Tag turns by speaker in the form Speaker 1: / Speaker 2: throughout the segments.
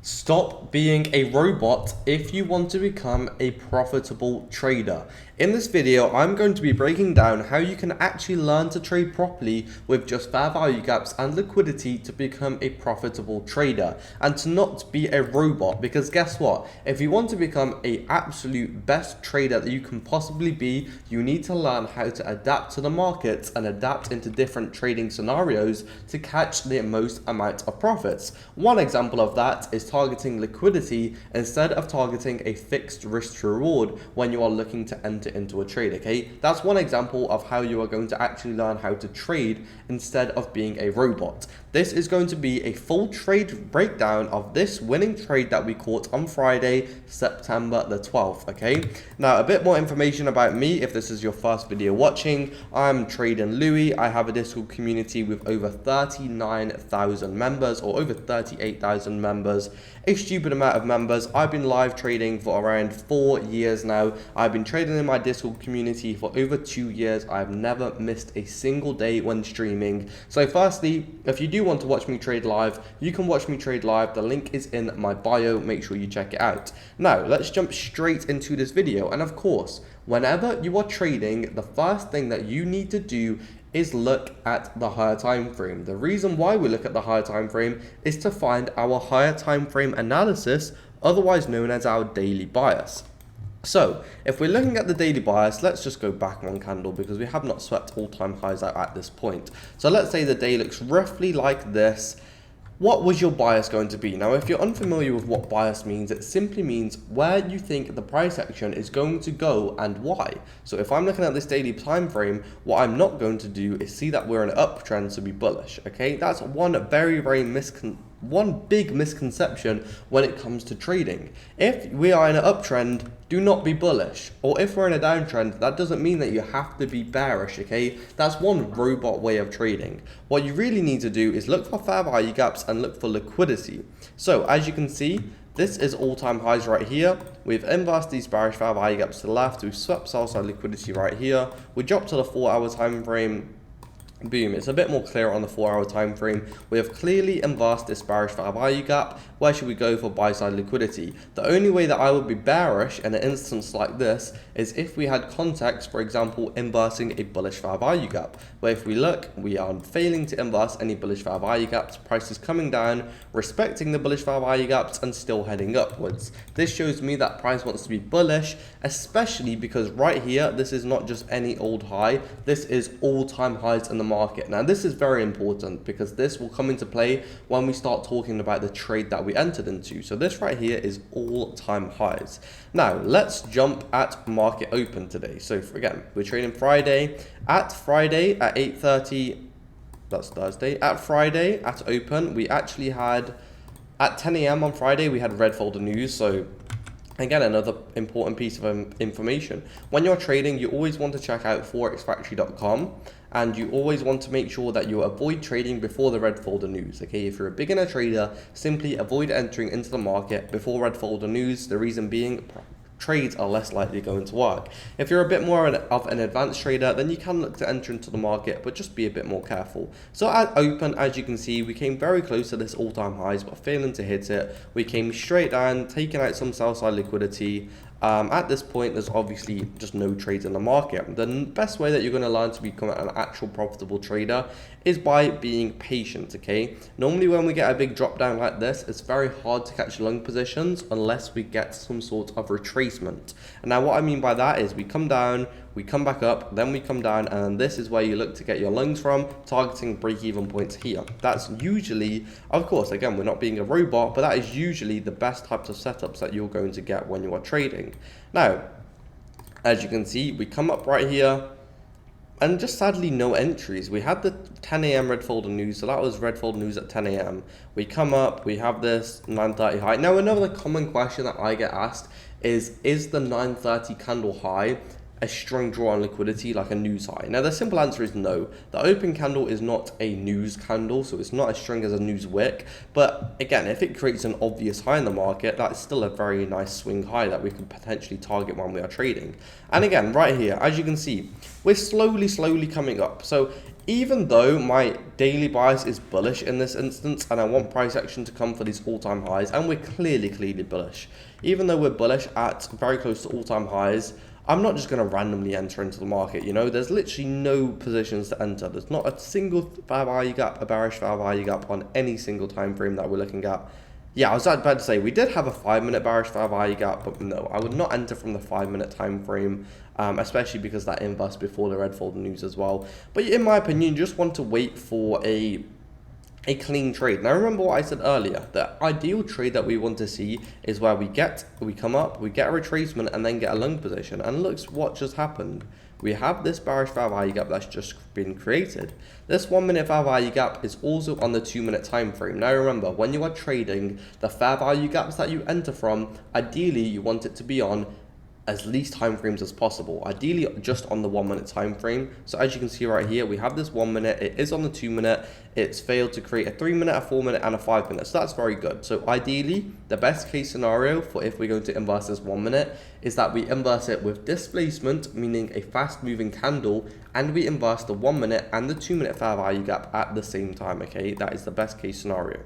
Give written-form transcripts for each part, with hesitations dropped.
Speaker 1: Stop being a robot if you want to become a profitable trader. In this video, I'm going to be breaking down how you can actually learn to trade properly with just fair value gaps and liquidity to become a profitable trader and to not be a robot. Because guess what? If you want to become an absolute best trader that you can possibly be, you need to learn how to adapt to the markets and adapt into different trading scenarios to catch the most amount of profits. One example of that is targeting liquidity instead of targeting a fixed risk to reward when you are looking to enter into a trade. Okay, that's one example of how you are going to actually learn how to trade instead of being a robot. This is going to be a full trade breakdown of this winning trade that we caught on Friday, September the 12th. Okay, now a bit more information about me if this is your first video watching. I'm Trading Louis. I have a Discord community with over 39,000 members, or over 38,000 members, a stupid amount of members. I've been live trading for around 4 years now. I've been trading in my Discord community for over 2 years. I've never missed a single day when streaming. So firstly, if you do want to watch me trade live, you can watch me trade live. The link is in my bio. Make sure you check it out. Now let's jump straight into this video. And of course, whenever you are trading, the first thing that you need to do is look at the higher time frame. The reason why we look at the higher time frame is to find our higher time frame analysis, otherwise known as our daily bias. So if we're looking at the daily bias, let's just go back one candle because we have not swept all-time highs out at this point. So let's say the day looks roughly like this. What was your bias going to be? Now, if you're unfamiliar with what bias means, it simply means where you think the price action is going to go and why. So if I'm looking at this daily time frame, what I'm not going to do is see that we're in an uptrend to be bullish. Okay, that's one big misconception when it comes to trading. If we are in an uptrend, do not be bullish. Or if we're in a downtrend, that doesn't mean that you have to be bearish, okay? That's one robot way of trading. What you really need to do is look for fair value gaps and look for liquidity. So as you can see, this is all-time highs right here. We've inversed these bearish fair value gaps to the left. We've swept sell side liquidity right here. We dropped to the 4-hour time frame. Boom, it's a bit more clear on the 4-hour time frame. We have clearly inversed this bearish fair value gap. Where should we go for buy side liquidity? The only way that I would be bearish in an instance like this is if we had context, for example, inversing a bullish fair value gap. Where if we look, we are failing to inverse any bullish fair value gaps. Price is coming down, respecting the bullish fair value gaps and still heading upwards. This shows me that price wants to be bullish, especially because right here, this is not just any old high. This is all-time highs in the market. Now this is very important because this will come into play when we start talking about the trade that we entered into. So this right here is all-time highs. Now let's jump at market open today. So again, we're trading Friday at 8:30. That's Thursday. At Friday at open, we actually had at 10 a.m. on Friday we had red folder news. So again, another important piece of information. When you're trading, you always want to check out forexfactory.com and you always want to make sure that you avoid trading before the red folder news. Okay, if you're a beginner trader, simply avoid entering into the market before red folder news. The reason being, trades are less likely going to work. If you're a bit more of an advanced trader, then you can look to enter into the market, but just be a bit more careful. So at open, as you can see, we came very close to this all-time highs, but failing to hit it. We came straight down, taking out some sell-side liquidity. At this point, there's obviously just no trades in the market. The best way that you're going to learn to become an actual profitable trader is by being patient, okay? Normally when we get a big drop down like this, it's very hard to catch long positions unless we get some sort of retracement. And now what I mean by that is we come down, we come back up, then we come down, and this is where you look to get your lungs from, targeting break-even points here. That's usually, of course, again, we're not being a robot, but that is usually the best types of setups that you're going to get when you are trading. Now, as you can see, we come up right here, and just sadly no entries. We had the 10 a.m. red folder news, so that was red folder news at 10 a.m. We come up, we have this 9:30 high. Now another common question that I get asked is the 9:30 candle high a strong draw on liquidity like a news high? Now the simple answer is no. The open candle is not a news candle, so it's not as strong as a news wick. But again, if it creates an obvious high in the market, that's still a very nice swing high that we could potentially target when we are trading. And again, right here, as you can see, we're slowly coming up. So even though my daily bias is bullish in this instance, and I want price action to come for these all-time highs, and we're clearly bullish, even though we're bullish at very close to all-time highs, I'm not just going to randomly enter into the market. You know, there's literally no positions to enter. There's not a single fair value gap, a bearish fair value gap on any single time frame that we're looking at. Yeah, I was about to say, we did have a 5-minute bearish fair value gap, but no, I would not enter from the 5-minute time frame, especially because that inverse before the red folder news as well. But in my opinion, you just want to wait for a clean trade. Now remember what I said earlier, the ideal trade that we want to see is where we come up, we get a retracement and then get a long position. And look what just happened. We have this bearish fair value gap that's just been created. This 1-minute fair value gap is also on the 2-minute time frame. Now remember, when you are trading, the fair value gaps that you enter from, ideally you want it to be on as least time frames as possible, ideally just on the 1-minute time frame. So as you can see right here, we have this 1 minute, it is on the 2 minute, it's failed to create a 3 minute, a 4 minute and a 5 minute. So that's very good. So ideally the best case scenario for if we're going to inverse this 1 minute is that we inverse it with displacement, meaning a fast moving candle, and we inverse the 1 minute and the 2 minute fair value gap at the same time. Okay, that is the best case scenario.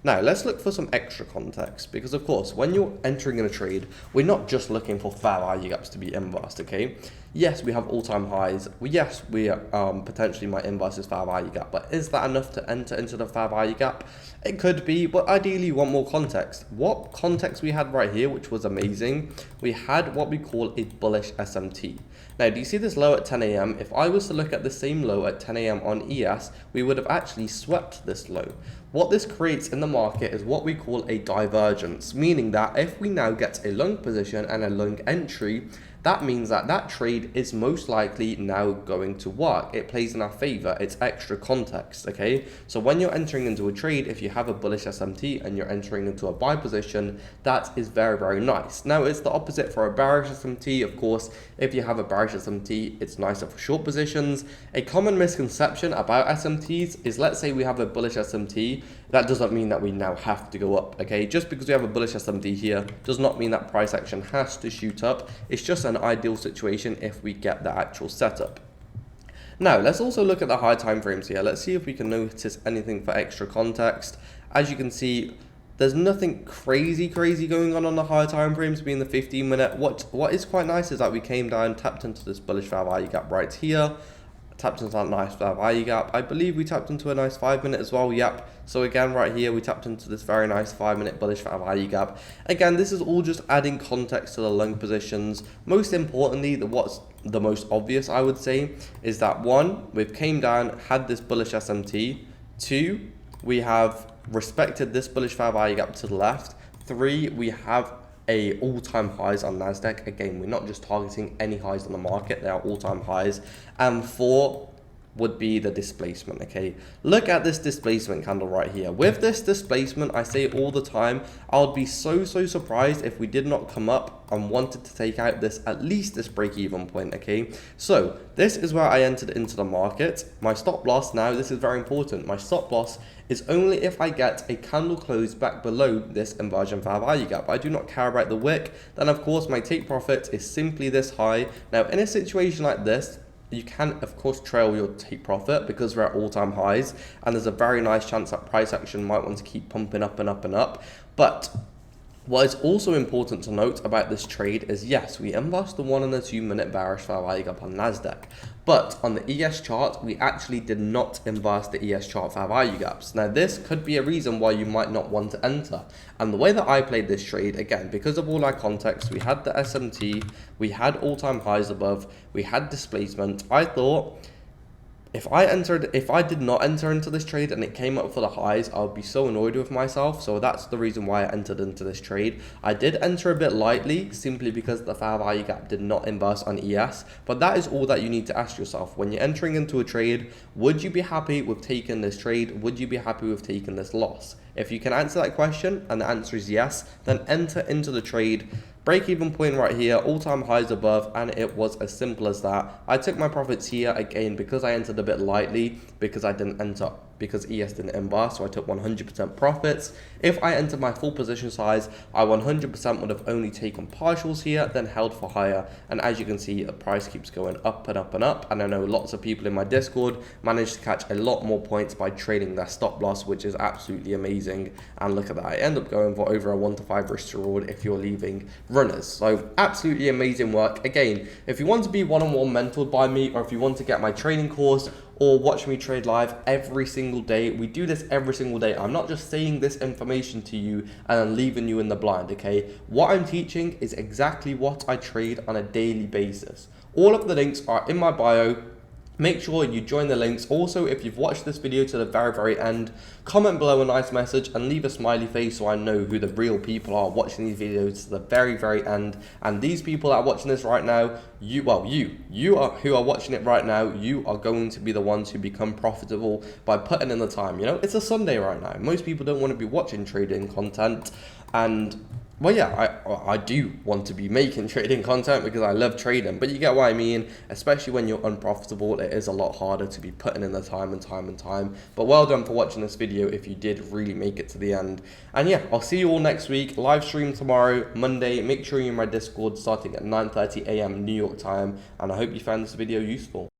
Speaker 1: Now, let's look for some extra context, because of course, when you're entering in a trade, we're not just looking for fair value gaps to be inversed, okay? Yes, we have all-time highs. Yes, we potentially might inverse this fair value gap, but is that enough to enter into the fair value gap? It could be, but ideally you want more context. What context we had right here, which was amazing, we had what we call a bullish SMT. Now, do you see this low at 10 a.m? If I was to look at the same low at 10 a.m. on ES, we would have actually swept this low. What this creates in the market is what we call a divergence, meaning that if we now get a long position and a long entry, that means that that trade is most likely now going to work. It plays in our favor. It's extra context, okay? So when you're entering into a trade, if you have a bullish SMT and you're entering into a buy position, that is very, very nice. Now, it's the opposite for a bearish SMT. Of course, if you have a bearish SMT, it's nicer for short positions. A common misconception about SMTs is, let's say we have a bullish SMT, that doesn't mean that we now have to go up, okay? Just because we have a bullish SMT here does not mean that price action has to shoot up. It's just an ideal situation if we get the actual setup. Now, let's also look at the high time frames here. Let's see if we can notice anything for extra context. As you can see, there's nothing crazy going on the higher time frames, being the 15-minute. What is quite nice is that we came down, tapped into this bullish fair value gap right here, tapped into that nice fair value gap. I believe we tapped into a nice 5-minute as well. Yep. So again, right here, we tapped into this very nice 5-minute bullish fair value gap. Again, this is all just adding context to the long positions. Most importantly, what's the most obvious, I would say, is that 1, we've came down, had this bullish SMT. 2, we have respected this bullish fair value gap to the left. 3, we have a all-time highs on Nasdaq. Again, we're not just targeting any highs on the market, they are all-time highs. And 4 would be the displacement. Okay, look at this displacement candle right here. With this displacement, I say it all the time, I would be so surprised if we did not come up and wanted to take out this, at least this break-even point. Okay, so this is where I entered into the market. My stop loss, now this is very important, my stop loss is only if I get a candle close back below this inversion fair value gap. I do not care about the wick. Then of course my take profit is simply this high. Now in a situation like this, you can of course trail your take profit because we're at all-time highs, and there's a very nice chance that price action might want to keep pumping up and up and up. But what is also important to note about this trade is, yes, we inversed the 1 and the 2 minute bearish fair value gap on Nasdaq, but on the ES chart, we actually did not inverse the ES chart fair value gaps. Now, this could be a reason why you might not want to enter. And the way that I played this trade, again, because of all our context, we had the SMT, we had all-time highs above, we had displacement. I thought, if I did not enter into this trade and it came up for the highs, I would be so annoyed with myself. So that's the reason why I entered into this trade. I did enter a bit lightly simply because the fair value gap did not inverse on ES. But that is all that you need to ask yourself. When you're entering into a trade, would you be happy with taking this trade? Would you be happy with taking this loss? If you can answer that question and the answer is yes, then enter into the trade. break even point right here, all-time highs above, and it was as simple as that. I took my profits here again because I entered a bit lightly, because because ES didn't embar, so I took 100% profits. If I entered my full position size, I 100% would have only taken partials here, then held for higher. And as you can see, the price keeps going up and up and up. And I know lots of people in my Discord managed to catch a lot more points by trading their stop loss, which is absolutely amazing. And look at that, I end up going for over a 1 to 5 risk to reward if you're leaving runners. So absolutely amazing work. Again, if you want to be one-on-one mentored by me, or if you want to get my training course, or watch me trade live every single day. We do this every single day. I'm not just saying this information to you and then leaving you in the blind, okay? What I'm teaching is exactly what I trade on a daily basis. All of the links are in my bio. Make sure you join the links. Also, if you've watched this video to the very end, comment below a nice message and leave a smiley face so I know who the real people are watching these videos to the very end. And these people that are watching this right now, you are who are watching it right now, you are going to be the ones who become profitable by putting in the time. You know, it's a Sunday right now. Most people don't want to be watching trading content, and well, yeah, I do want to be making trading content because I love trading, but you get what I mean. Especially when you're unprofitable, it is a lot harder to be putting in the time and time. But well done for watching this video if you did really make it to the end. And yeah, I'll see you all next week. Live stream tomorrow, Monday. Make sure you're in my Discord starting at 9:30 a.m. New York time. And I hope you found this video useful.